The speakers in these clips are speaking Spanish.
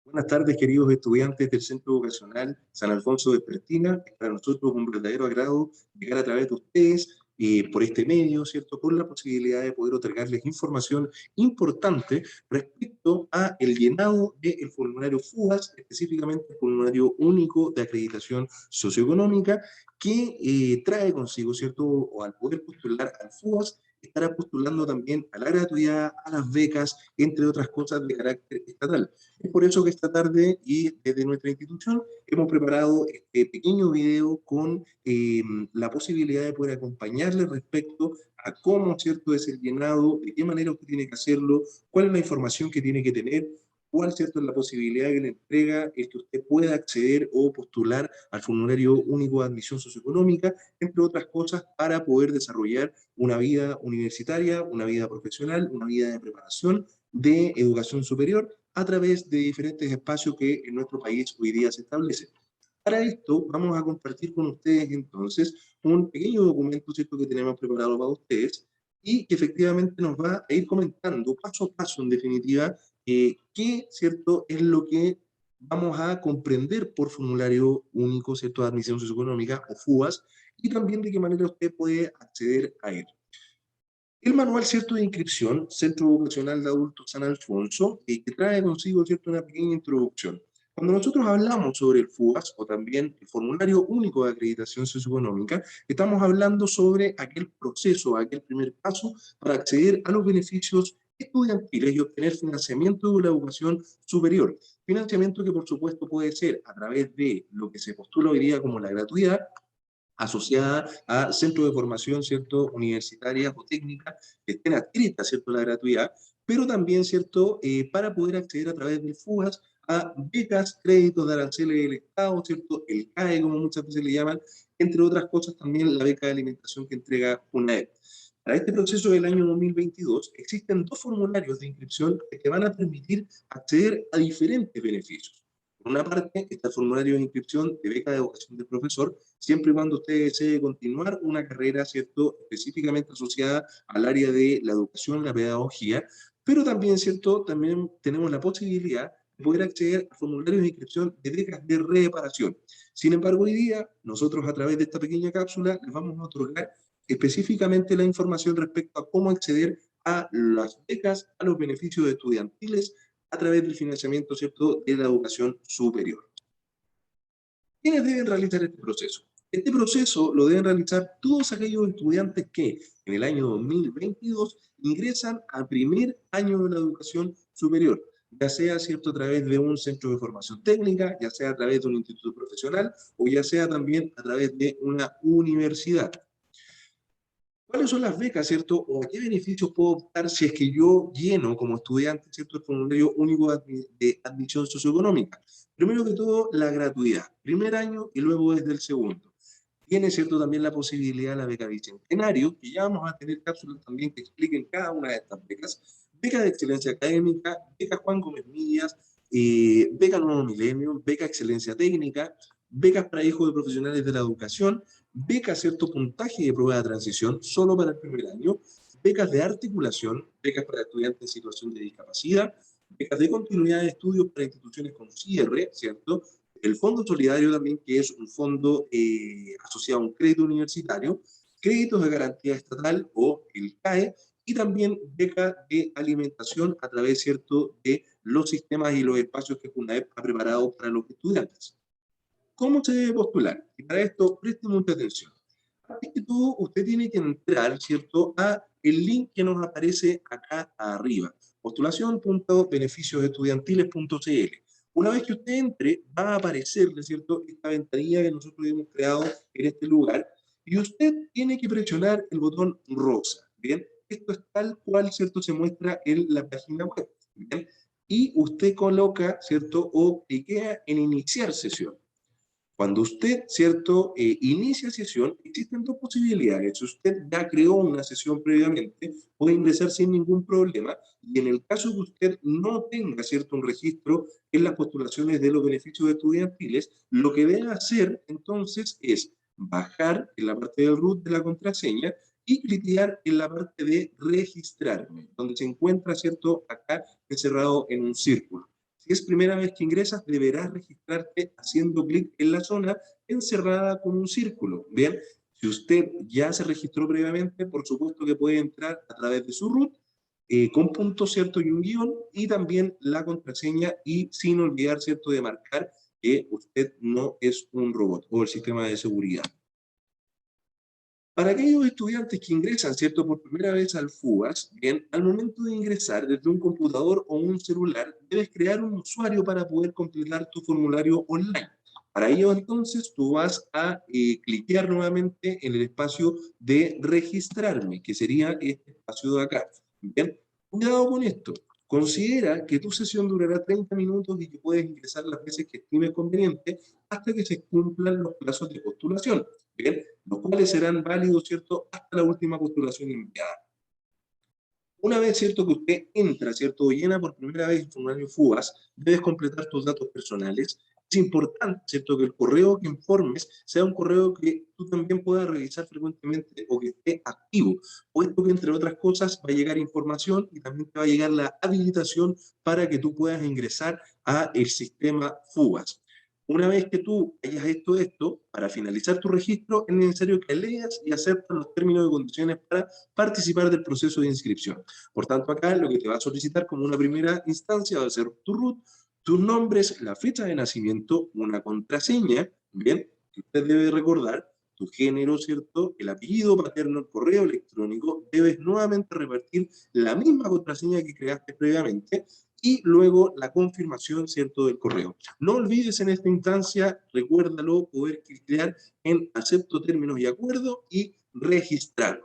Buenas tardes, queridos estudiantes del Centro Vocacional San Alfonso de Espartina. Es para nosotros un verdadero agrado llegar a través de ustedes por este medio, ¿cierto? Con la posibilidad de poder otorgarles información importante respecto a el llenado del formulario FUAS, específicamente el formulario único de acreditación socioeconómica, que trae consigo, ¿cierto? O al poder postular al FUAS, estará postulando también a la gratuidad, a las becas, entre otras cosas de carácter estatal. Es por eso que esta tarde y desde nuestra institución hemos preparado este pequeño video con la posibilidad de poder acompañarles respecto a cómo, ¿cierto?, es el llenado, de qué manera usted tiene que hacerlo, cuál es la información que tiene que tener, cuál, ¿cierto?, es la posibilidad que le entrega el que usted pueda acceder o postular al formulario único de admisión socioeconómica, entre otras cosas, para poder desarrollar una vida universitaria, una vida profesional, una vida de preparación, de educación superior, a través de diferentes espacios que en nuestro país hoy día se establecen. Para esto vamos a compartir con ustedes entonces un pequeño documento, ¿cierto?, que tenemos preparado para ustedes y que efectivamente nos va a ir comentando paso a paso, en definitiva, qué, ¿cierto?, es lo que vamos a comprender por formulario único, ¿cierto?, de admisión socioeconómica o FUAS, y también de qué manera usted puede acceder a él. El manual, ¿cierto?, de inscripción, Centro Vocacional de Adultos San Alfonso, que trae consigo, ¿cierto?, una pequeña introducción. Cuando nosotros hablamos sobre el FUAS o también el Formulario Único de Acreditación Socioeconómica, estamos hablando sobre aquel proceso, aquel primer paso para acceder a los beneficios estudiantiles y obtener financiamiento de la educación superior. Financiamiento que por supuesto puede ser a través de lo que se postula hoy día como la gratuidad, asociada a centros de formación, ¿cierto?, universitarias o técnicas que estén adscritas, ¿cierto?, a la gratuidad, pero también, ¿cierto?, para poder acceder a través del FUAS a becas, créditos de aranceles del Estado, ¿cierto?, el CAE, como muchas veces le llaman, entre otras cosas también la beca de alimentación que entrega UNAEP. Para este proceso del año 2022 existen dos formularios de inscripción que te van a permitir acceder a diferentes beneficios. Por una parte, está el formulario de inscripción de beca de educación del profesor, siempre y cuando usted desee continuar una carrera, ¿cierto?, específicamente asociada al área de la educación, la pedagogía, pero también, ¿cierto?, también tenemos la posibilidad de poder acceder a formularios de inscripción de becas de reparación. Sin embargo, hoy día, nosotros a través de esta pequeña cápsula les vamos a otorgar específicamente la información respecto a cómo acceder a las becas, a los beneficios estudiantiles, a través del financiamiento, ¿cierto?, de la educación superior. ¿Quiénes deben realizar este proceso? Este proceso lo deben realizar todos aquellos estudiantes que en el año 2022 ingresan al primer año de la educación superior, ya sea, ¿cierto?, a través de un centro de formación técnica, ya sea a través de un instituto profesional o ya sea también a través de una universidad. ¿Cuáles son las becas, cierto? ¿O a qué beneficios puedo optar si es que yo lleno como estudiante, cierto, el formulario único de admisión socioeconómica? Primero que todo, la gratuidad, primer año y luego desde el segundo. Tiene, cierto, también la posibilidad de la beca Bicentenario, que ya vamos a tener cápsulas también que expliquen cada una de estas becas. Beca de excelencia académica, beca Juan Gómez Millas, beca Nuevo Milenio, beca excelencia técnica, becas para hijos de profesionales de la educación, becas, cierto, puntaje de prueba de transición solo para el primer año, becas de articulación, becas para estudiantes en situación de discapacidad, becas de continuidad de estudios para instituciones con cierre, ¿cierto? El Fondo Solidario también, que es un fondo asociado a un crédito universitario, créditos de garantía estatal o el CAE, y también beca de alimentación a través, ¿cierto?, de los sistemas y los espacios que FUNAEP ha preparado para los estudiantes. ¿Cómo se debe postular? Y para esto, preste mucha atención. Antes que todo, usted tiene que entrar, ¿cierto?, a el link que nos aparece acá arriba, postulación.beneficiosestudiantiles.cl. Una vez que usted entre, va a aparecerle, ¿cierto?, esta ventanilla que nosotros hemos creado en este lugar, y usted tiene que presionar el botón rosa, ¿bien? Esto es tal cual, ¿cierto?, se muestra en la página web, ¿bien? Y usted coloca, ¿cierto?, o cliquea en iniciar sesión. Cuando usted, ¿cierto?, inicia sesión, existen dos posibilidades. Si usted ya creó una sesión previamente, puede ingresar sin ningún problema. Y en el caso que usted no tenga, ¿cierto?, un registro en las postulaciones de los beneficios estudiantiles, lo que debe hacer entonces es bajar en la parte del root de la contraseña y cliquear en la parte de registrarme, donde se encuentra, ¿cierto?, acá encerrado en un círculo. Si es primera vez que ingresas, deberás registrarte haciendo clic en la zona encerrada con un círculo. Bien, si usted ya se registró previamente, por supuesto que puede entrar a través de su root, con punto, ¿cierto? Y un guión, y también la contraseña, y sin olvidar, ¿cierto?, de marcar que usted no es un robot o el sistema de seguridad. Para aquellos estudiantes que ingresan, ¿cierto?, por primera vez al FUAS, bien, al momento de ingresar desde un computador o un celular, debes crear un usuario para poder completar tu formulario online. Para ello, entonces, tú vas a cliquear nuevamente en el espacio de registrarme, que sería este espacio de acá. Bien, cuidado con esto. Considera que tu sesión durará 30 minutos y que puedes ingresar las veces que estimes conveniente hasta que se cumplan los plazos de postulación. Bien, los cuales serán válidos, ¿cierto?, hasta la última postulación enviada. Una vez, ¿cierto?, que usted entra, ¿cierto?, o llena por primera vez el formulario FUAS, debes completar tus datos personales. Es importante, ¿cierto?, que el correo que informes sea un correo que tú también puedas revisar frecuentemente o que esté activo, puesto que, entre otras cosas, va a llegar información y también te va a llegar la habilitación para que tú puedas ingresar a el sistema FUAS. Una vez que tú hayas hecho esto, para finalizar tu registro, es necesario que leas y aceptes los términos y condiciones para participar del proceso de inscripción. Por tanto, acá lo que te va a solicitar como una primera instancia va a ser tu root, tus nombres, la fecha de nacimiento, una contraseña, bien, que usted debe recordar, tu género, ¿cierto?, el apellido paterno, el correo electrónico, debes nuevamente repetir la misma contraseña que creaste previamente, y luego la confirmación, ¿cierto?, del correo. No olvides en esta instancia, recuérdalo, poder clicar en acepto términos y acuerdo y registrar.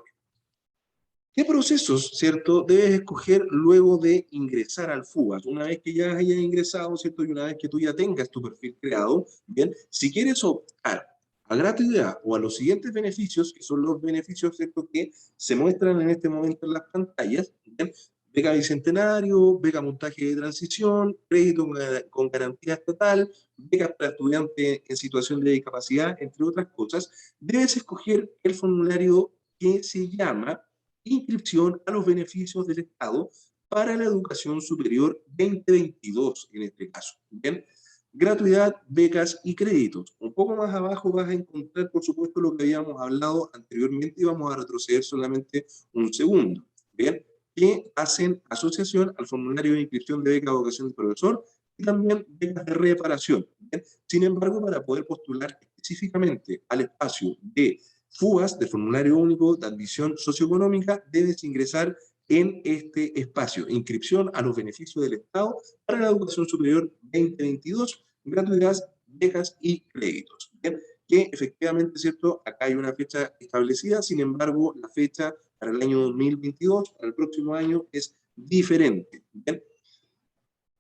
¿Qué procesos, cierto, debes escoger luego de ingresar al FUAS? Una vez que ya hayas ingresado, cierto, y una vez que tú ya tengas tu perfil creado, bien, si quieres optar a gratuidad o a los siguientes beneficios, que son los beneficios, cierto, que se muestran en este momento en las pantallas, bien, beca bicentenario, beca montaje de transición, crédito con garantía estatal, becas para estudiantes en situación de discapacidad, entre otras cosas, debes escoger el formulario que se llama inscripción a los beneficios del Estado para la educación superior 2022, en este caso. Bien, gratuidad, becas y créditos. Un poco más abajo vas a encontrar, por supuesto, lo que habíamos hablado anteriormente y vamos a retroceder solamente un segundo. Bien, que hacen asociación al formulario de inscripción de beca de vocación del profesor y también becas de reparación. Bien, sin embargo, para poder postular específicamente al espacio de FUAS, de formulario único de admisión socioeconómica, debes ingresar en este espacio, inscripción a los beneficios del Estado para la educación superior 2022, gratuidades, becas y créditos. ¿Bien? Que efectivamente, ¿cierto?, acá hay una fecha establecida, sin embargo, la fecha para el año 2022, para el próximo año, es diferente. ¿Bien?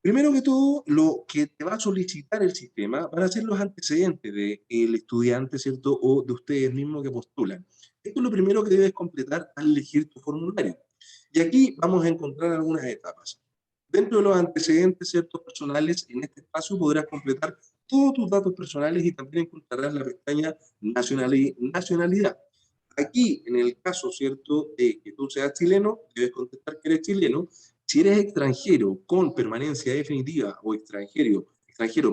Primero que todo, lo que te va a solicitar el sistema van a ser los antecedentes del estudiante, ¿cierto? O de ustedes mismos que postulan. Esto es lo primero que debes completar al elegir tu formulario. Y aquí vamos a encontrar algunas etapas. Dentro de los antecedentes, ¿cierto?, personales, en este espacio podrás completar todos tus datos personales y también encontrarás la pestaña nacionalidad. Aquí, en el caso, ¿cierto?, de que tú seas chileno, debes contestar que eres chileno. Si eres extranjero con permanencia definitiva o extranjero,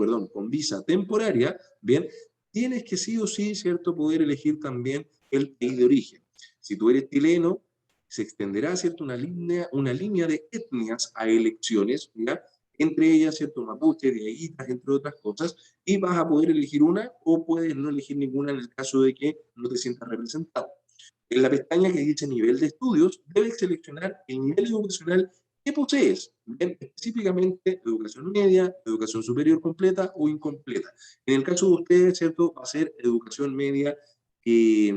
perdón, con visa temporaria, bien, tienes que sí o sí, ¿cierto?, poder elegir también el país de origen. Si tú eres chileno, se extenderá, ¿cierto?, una línea de etnias a elecciones, ¿ya?, entre ellas, ¿cierto?, mapuche, dieguitas, entre otras cosas, y vas a poder elegir una o puedes no elegir ninguna en el caso de que no te sientas representado. En la pestaña que dice nivel de estudios, debes seleccionar el nivel educacional que posees, bien, específicamente educación media, educación superior completa o incompleta. En el caso de ustedes, ¿cierto?, va a ser educación media eh,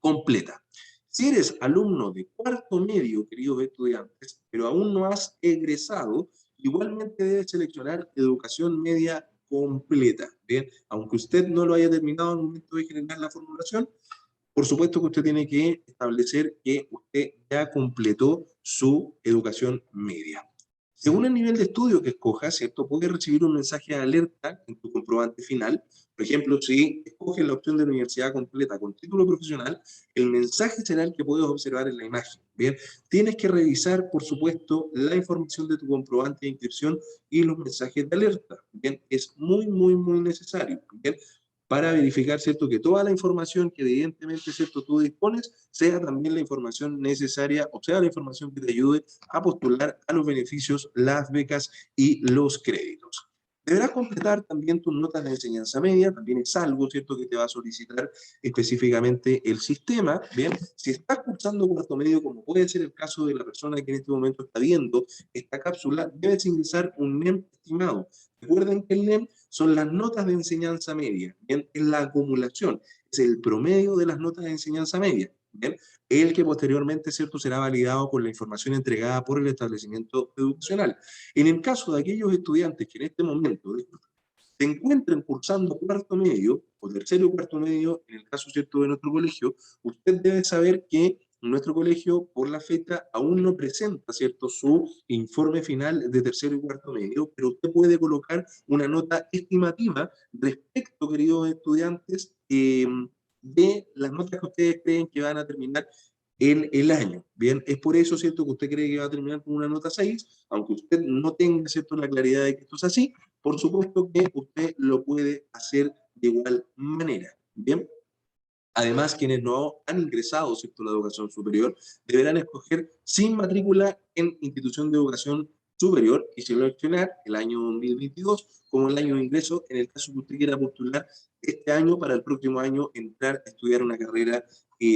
completa. Si eres alumno de cuarto medio, queridos estudiantes, pero aún no has egresado, igualmente debes seleccionar educación media completa. Bien, aunque usted no lo haya terminado al momento de generar la formulación, por supuesto que usted tiene que establecer que usted ya completó su educación media. Según el nivel de estudio que escojas, ¿cierto? Puedes recibir un mensaje de alerta en tu comprobante final. Por ejemplo, si escoges la opción de universidad completa con título profesional, el mensaje será el que puedes observar en la imagen. Bien, tienes que revisar, por supuesto, la información de tu comprobante de inscripción y los mensajes de alerta. Bien, es muy, muy, muy necesario. Bien, para verificar, ¿cierto?, que toda la información que evidentemente, ¿cierto?, tú dispones, sea también la información necesaria, o sea, la información que te ayude a postular a los beneficios, las becas y los créditos. Deberás completar también tus notas de enseñanza media, también es algo, ¿cierto?, que te va a solicitar específicamente el sistema, ¿bien? Si estás cursando cuarto medio, como puede ser el caso de la persona que en este momento está viendo esta cápsula, debes ingresar un NEM estimado. Recuerden que el NEM son las notas de enseñanza media, ¿bien? Es la acumulación, es el promedio de las notas de enseñanza media, ¿bien? El que posteriormente, ¿cierto?, será validado con la información entregada por el establecimiento educacional. En el caso de aquellos estudiantes que en este momento se encuentren cursando cuarto medio o tercero y cuarto medio, en el caso, ¿cierto?, de nuestro colegio, usted debe saber que nuestro colegio, por la fecha, aún no presenta, ¿cierto?, su informe final de tercero y cuarto medio, pero usted puede colocar una nota estimativa respecto, queridos estudiantes, de las notas que ustedes creen que van a terminar en el año. Bien, es por eso, ¿cierto?, que usted cree que va a terminar con una nota 6, aunque usted no tenga, ¿cierto?, la claridad de que esto es así, por supuesto que usted lo puede hacer de igual manera. Bien, además, quienes no han ingresado, ¿cierto?, a la educación superior, deberán escoger sin matrícula en institución de educación superior y seleccionar el año 2022 como el año de ingreso en el caso que usted quiera postular este año para el próximo año entrar a estudiar una carrera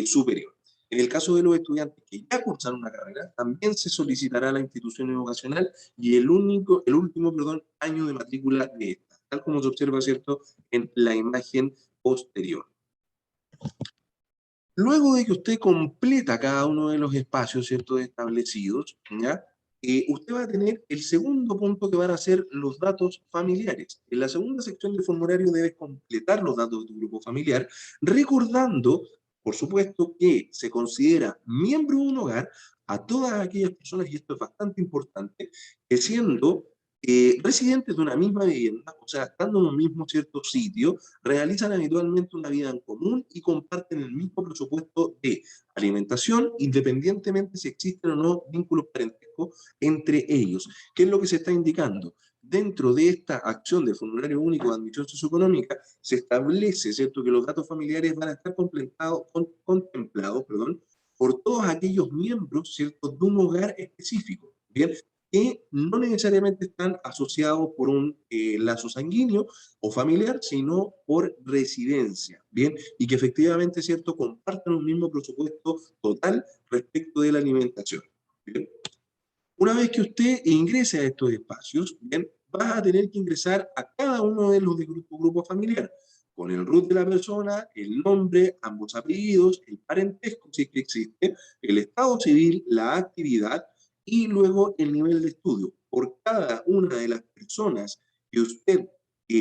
superior. En el caso de los estudiantes que ya cursan una carrera, también se solicitará a la institución educacional y el último, perdón, año de matrícula de esta, tal como se observa, ¿cierto?, en la imagen posterior. Luego de que usted completa cada uno de los espacios, ¿cierto?, establecidos, ¿ya? Usted va a tener el segundo punto que van a ser los datos familiares. En la segunda sección del formulario debes completar los datos de tu grupo familiar, recordando, por supuesto, que se considera miembro de un hogar a todas aquellas personas, y esto es bastante importante, que siendo residentes de una misma vivienda, o sea, estando en un mismo cierto sitio, realizan habitualmente una vida en común y comparten el mismo presupuesto de alimentación, independientemente si existen o no vínculos parentescos entre ellos. ¿Qué es lo que se está indicando? Dentro de esta acción de formulario único de admisión socioeconómica, se establece, ¿cierto?, que los datos familiares van a estar contemplados, perdón, por todos aquellos miembros, ¿cierto?, de un hogar específico, ¿bien?, que no necesariamente están asociados por un lazo sanguíneo o familiar, sino por residencia, ¿bien? Y que efectivamente, ¿cierto?, compartan un mismo presupuesto total respecto de la alimentación, ¿bien? Una vez que usted ingrese a estos espacios, ¿bien?, va a tener que ingresar a cada uno de los de grupo familiar, con el RUT de la persona, el nombre, ambos apellidos, el parentesco, si es que existe, el estado civil, la actividad y luego el nivel de estudio. Por cada una de las personas que usted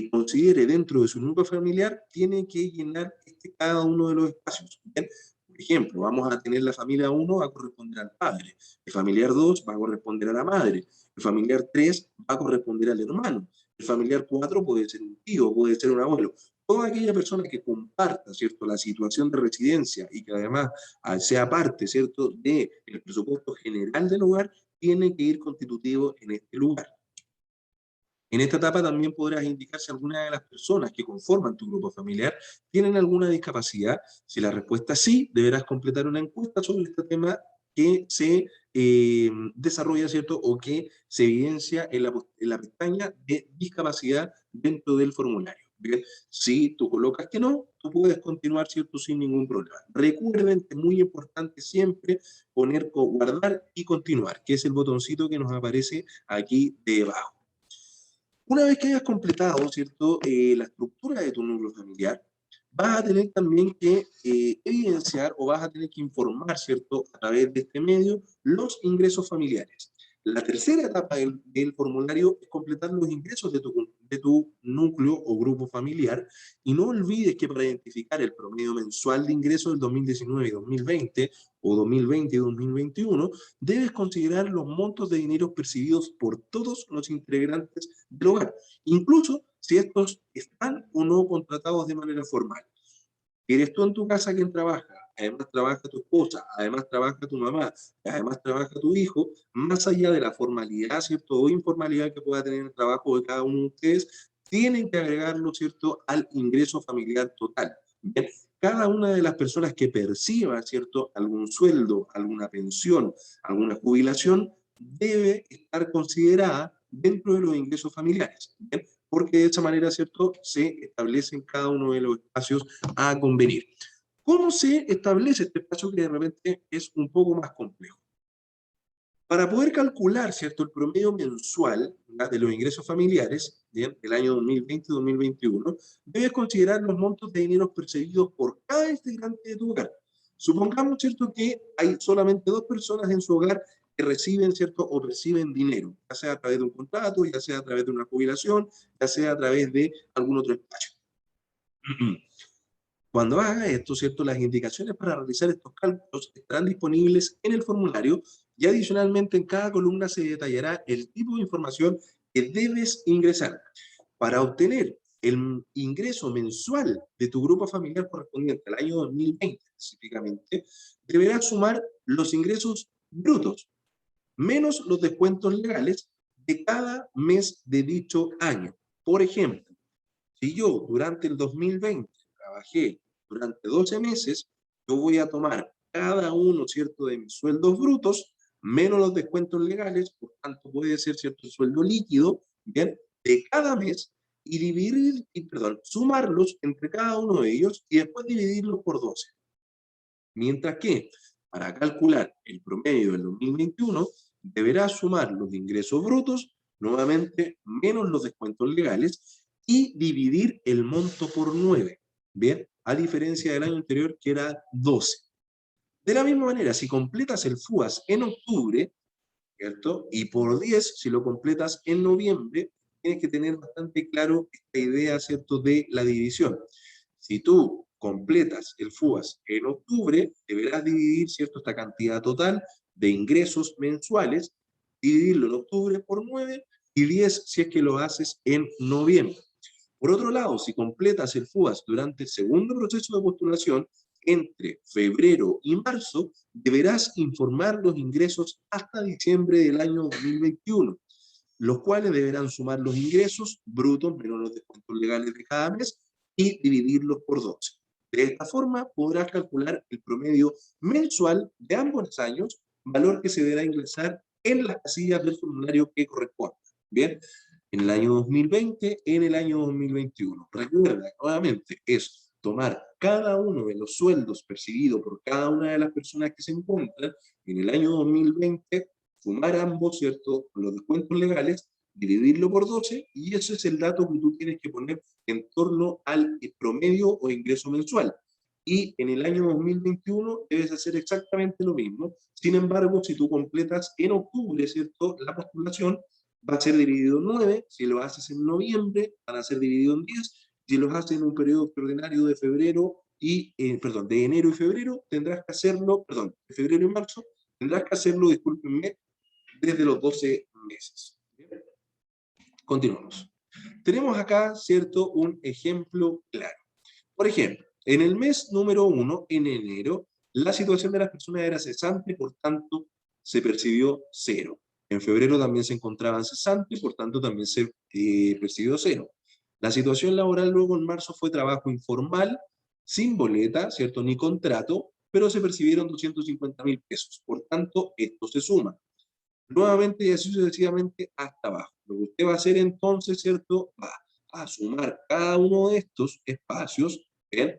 considere dentro de su núcleo familiar, tiene que llenar cada uno de los espacios. ¿Bien? Por ejemplo, vamos a tener la familia 1, va a corresponder al padre, el familiar 2 va a corresponder a la madre, el familiar 3 va a corresponder al hermano, el familiar 4 puede ser un tío, puede ser un abuelo. Toda aquella persona que comparta, ¿cierto?, la situación de residencia y que además sea parte, ¿cierto?, del presupuesto general del hogar, tiene que ir constitutivo en este lugar. En esta etapa también podrás indicar si alguna de las personas que conforman tu grupo familiar tienen alguna discapacidad. Si la respuesta es sí, deberás completar una encuesta sobre este tema que se desarrolla, ¿cierto?, o que se evidencia en la pestaña de discapacidad dentro del formulario. Bien, si tú colocas que no, tú puedes continuar, ¿cierto?, sin ningún problema. Recuerden que es muy importante siempre poner guardar y continuar, que es el botoncito que nos aparece aquí debajo. Una vez que hayas completado, ¿cierto?, la estructura de tu núcleo familiar, vas a tener también que evidenciar o vas a tener que informar, ¿cierto?, a través de este medio, los ingresos familiares. La tercera etapa del formulario es completar los ingresos de tu núcleo o grupo familiar, y no olvides que para identificar el promedio mensual de ingresos del 2019 y 2020, o 2020 y 2021, debes considerar los montos de dinero percibidos por todos los integrantes del hogar, incluso si estos están o no contratados de manera formal. ¿Eres tú en tu casa quien trabaja? Además trabaja tu esposa, además trabaja tu mamá, además trabaja tu hijo, más allá de la formalidad, ¿cierto? O informalidad que pueda tener el trabajo de cada uno de ustedes, tienen que agregarlo, ¿cierto?, al ingreso familiar total. Bien, cada una de las personas que perciba, ¿cierto?, algún sueldo, alguna pensión, alguna jubilación, debe estar considerada dentro de los ingresos familiares. Bien, porque de esa manera, ¿cierto?, se establece en cada uno de los espacios a convenir. ¿Cómo se establece este espacio que de repente es un poco más complejo? Para poder calcular, ¿cierto?, el promedio mensual, ¿ya?, de los ingresos familiares, ¿bien?, del año 2020-2021, debes considerar los montos de dinero percibidos por cada integrante de tu hogar. Supongamos, ¿cierto?, que hay solamente dos personas en su hogar que reciben, ¿cierto?, o perciben dinero, ya sea a través de un contrato, ya sea a través de una jubilación, ya sea a través de algún otro espacio. Cuando haga esto, ¿cierto? Las indicaciones para realizar estos cálculos estarán disponibles en el formulario y adicionalmente en cada columna se detallará el tipo de información que debes ingresar. Para obtener el ingreso mensual de tu grupo familiar correspondiente al año 2020 específicamente, deberás sumar los ingresos brutos menos los descuentos legales de cada mes de dicho año. Por ejemplo, si yo durante el 2020 trabajé durante 12 meses, yo voy a tomar cada uno, ¿cierto?, de mis sueldos brutos, menos los descuentos legales, por tanto puede ser, ¿cierto?, el sueldo líquido, ¿bien?, de cada mes, y dividir, y, perdón, sumarlos entre cada uno de ellos y después dividirlos por 12. Mientras que, para calcular el promedio del 2021, deberás sumar los ingresos brutos, nuevamente menos los descuentos legales, y dividir el monto por 9, ¿bien? A diferencia del año anterior, que era 12. De la misma manera, si completas el FUAS en octubre, ¿cierto? Y por 10, si lo completas en noviembre, tienes que tener bastante claro esta idea, ¿cierto?, de la división. Si tú completas el FUAS en octubre, deberás dividir, ¿cierto?, esta cantidad total de ingresos mensuales, dividirlo en octubre por 9 y 10 si es que lo haces en noviembre. Por otro lado, si completas el FUAS durante el segundo proceso de postulación, entre febrero y marzo, deberás informar los ingresos hasta diciembre del año 2021, los cuales deberán sumar los ingresos brutos menos los descuentos legales de cada mes y dividirlos por 12. De esta forma podrás calcular el promedio mensual de ambos años, valor que se deberá ingresar en las casillas del formulario que corresponda. Bien, en el año 2020, en el año 2021. Recuerda, nuevamente, es tomar cada uno de los sueldos percibidos por cada una de las personas que se encuentran en el año 2020, sumar ambos, ¿cierto?, los descuentos legales, dividirlo por 12, y ese es el dato que tú tienes que poner en torno al promedio o ingreso mensual. Y en el año 2021 debes hacer exactamente lo mismo. Sin embargo, si tú completas en octubre, ¿cierto?, la postulación, va a ser dividido en 9, si lo haces en noviembre, van a ser divididos en 10, si los haces en un periodo extraordinario de febrero y, perdón, de enero y febrero, tendrás que hacerlo, perdón, de febrero y marzo, tendrás que hacerlo, discúlpenme, desde los 12 meses. Continuamos. Tenemos acá, ¿cierto?, un ejemplo claro. Por ejemplo, en el mes número 1, en enero, la situación de las personas era cesante, por tanto, se percibió 0. En febrero también se encontraban cesantes, por tanto, también se percibió 0. La situación laboral luego en marzo fue trabajo informal, sin boleta, ¿cierto?, ni contrato, pero se percibieron 250.000 pesos. Por tanto, esto se suma. Nuevamente y así sucesivamente hasta abajo. Lo que usted va a hacer entonces, ¿cierto?, va a sumar cada uno de estos espacios, ¿bien?,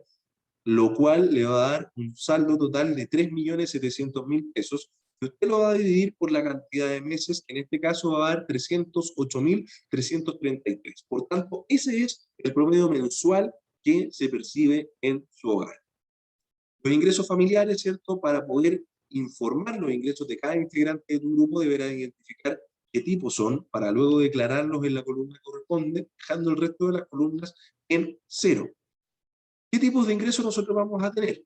lo cual le va a dar un saldo total de 3.700.000 pesos, que usted lo va a dividir por la cantidad de meses, que en este caso va a dar 308.333. Por tanto, ese es el promedio mensual que se percibe en su hogar. Los ingresos familiares, ¿cierto? Para poder informar los ingresos de cada integrante de tu grupo, deberás identificar qué tipos son, para luego declararlos en la columna que corresponde, dejando el resto de las columnas en 0. ¿Qué tipos de ingresos nosotros vamos a tener?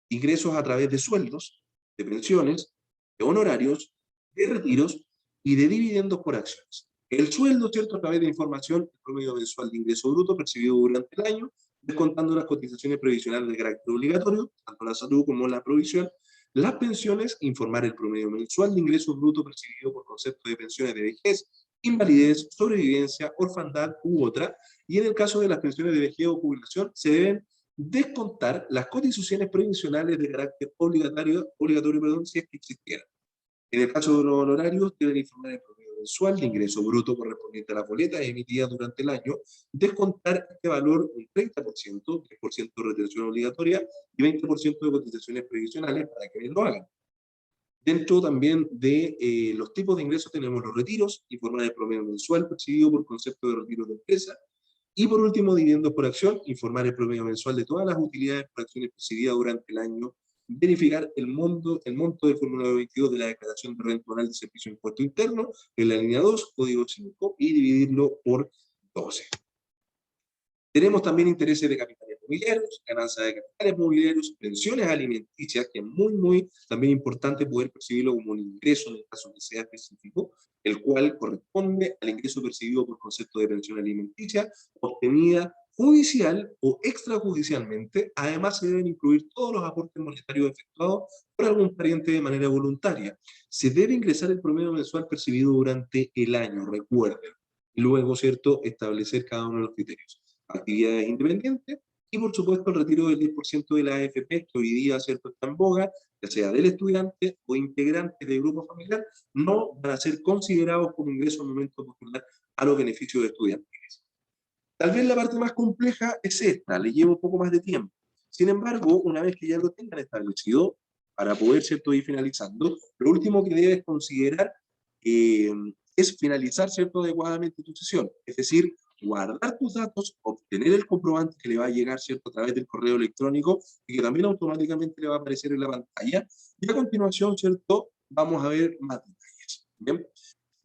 Ingresos a través de sueldos, de pensiones, de honorarios, de retiros y de dividendos por acciones. El sueldo, ¿cierto? A través de información, el promedio mensual de ingreso bruto percibido durante el año, descontando las cotizaciones previsionales de carácter obligatorio, tanto la salud como la provisión. Las pensiones, informar el promedio mensual de ingresos bruto percibido por concepto de pensiones de vejez, invalidez, sobrevivencia, orfandad u otra. Y en el caso de las pensiones de vejez o jubilación, se deben descontar las cotizaciones previsionales de carácter obligatorio, si es que existieran. En el caso de los honorarios, deben informar el promedio mensual de ingreso bruto correspondiente a las boletas emitidas durante el año, descontar este valor un 30%, 3% de retención obligatoria y 20% de cotizaciones previsionales para que lo hagan. Dentro también de los tipos de ingresos tenemos los retiros, informar el promedio mensual percibido por concepto de retiros de empresa, y por último, dividendos por acción, informar el promedio mensual de todas las utilidades por acciones percibidas durante el año, verificar el monto del formulario 22 de la declaración de renta anual de servicio de impuesto interno, en la línea 2, código 5, y dividirlo por 12. Tenemos también intereses de capitales mobiliarios, ganancias de capitales mobiliarios, pensiones alimenticias, que es muy también importante poder percibirlo como un ingreso en el caso que sea específico, el cual corresponde al ingreso percibido por concepto de pensión alimenticia, obtenida judicial o extrajudicialmente. Además, se deben incluir todos los aportes monetarios efectuados por algún pariente de manera voluntaria. Se debe ingresar el promedio mensual percibido durante el año, recuerden. Luego, ¿cierto?, establecer cada uno de los criterios. Actividades independientes y, por supuesto, el retiro del 10% de la AFP, que hoy día, ¿cierto?, está en boga, ya sea del estudiante o integrante del grupo familiar, no van a ser considerados como ingresos al momento de postular a los beneficios estudiantiles. Tal vez la parte más compleja es esta, le lleva un poco más de tiempo. Sin embargo, una vez que ya lo tengan establecido, para poder, ¿cierto?, ir finalizando, lo último que debes considerar es finalizar, ¿cierto?, adecuadamente tu sesión. Es decir, guardar tus datos, obtener el comprobante que le va a llegar, ¿cierto?, a través del correo electrónico y que también automáticamente le va a aparecer en la pantalla. Y a continuación, ¿cierto?, vamos a ver más detalles. ¿Bien?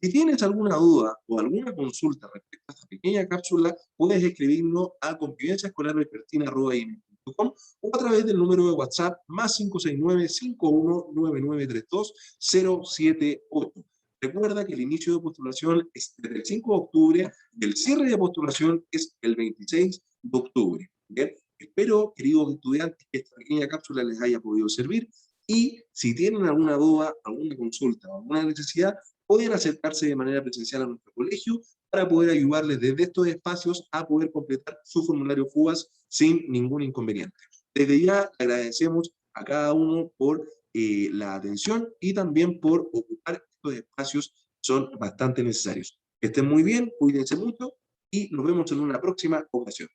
Si tienes alguna duda o alguna consulta respecto a esta pequeña cápsula, puedes escribirnos a convivenciaescolarvespertina@gmail.com o a través del número de WhatsApp más 569-519932-078. Recuerda que el inicio de postulación es desde el 5 de octubre y el cierre de postulación es el 26 de octubre. ¿Bien? Espero, queridos estudiantes, que esta pequeña cápsula les haya podido servir y si tienen alguna duda, alguna consulta o alguna necesidad, pueden acercarse de manera presencial a nuestro colegio para poder ayudarles desde estos espacios a poder completar su formulario FUAS sin ningún inconveniente. Desde ya agradecemos a cada uno por la atención y también por ocupar estos espacios que son bastante necesarios. Que estén muy bien, cuídense mucho y nos vemos en una próxima ocasión.